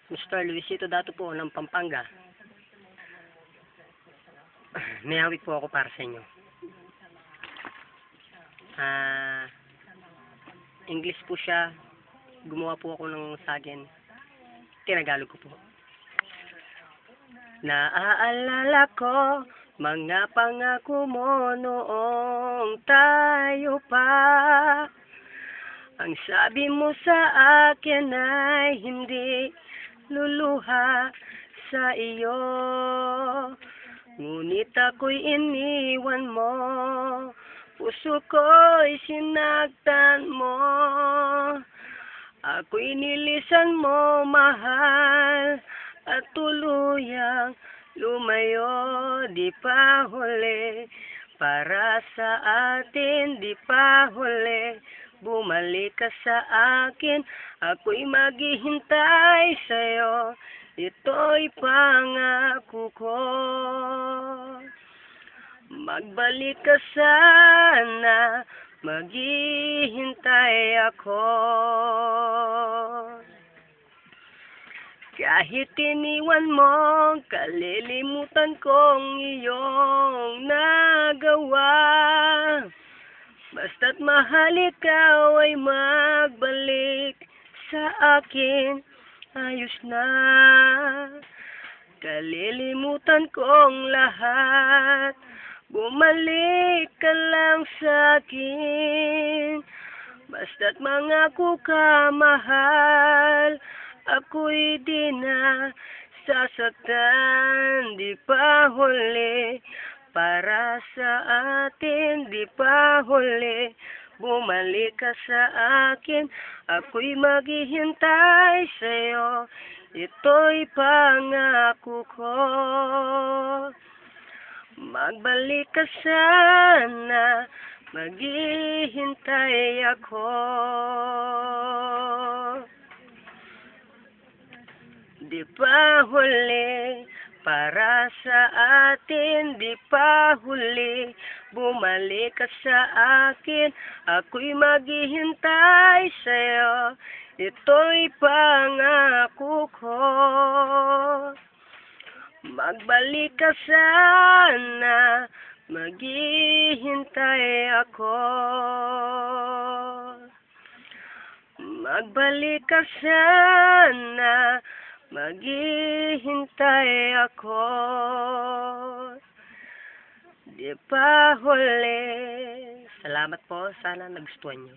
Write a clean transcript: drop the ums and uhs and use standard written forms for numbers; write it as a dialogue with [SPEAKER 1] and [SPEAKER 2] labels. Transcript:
[SPEAKER 1] Mr. Luisito Dato po ng Pampanga. May hawik po ako para sa inyo. English po siya. Gumawa po ako ng sagin. Tinagalog ko po. Naaalala ko mga pangako mo noong tayo pa. Ang sabi mo sa akin ay hindi luluha sa iyo. Ngunit ako'y iniwan mo, puso ko'y sinaktan mo. Ako'y nilisan mo, mahal, at tuluyang lumayo. Di pa huli para sa atin, di pa huli. Bumalik ka sa akin, ako'y maghihintay sa'yo. Ito'y pangako ko. Magbalik ka sana, maghihintay ako. Kahit iniwan mo, kalilimutan kong iyong nagawa. Basta't mahal ikaw ay magbalik sa akin, ayos na. Kalilimutan kong lahat, bumalik ka lang sa akin. Basta't mangako ka, mahal, ako'y di na sasaktan. Di pa huli para sa atin, di pa huli. Bumalik ka sa akin, ako'y maghihintay sa'yo. Ito'y pangako ko. Magbalik ka sana, maghihintay ako. Di pa huli para sa atin, di pa huli. Bumalik ka sa akin, ako'y maghihintay sa'yo. Ito'y pangako ko. Magbalik ka sana, maghihintay ako. Magbalik ka sana, maghihintay ako. Di pa huli. Salamat po. Sana nagustuhan nyo.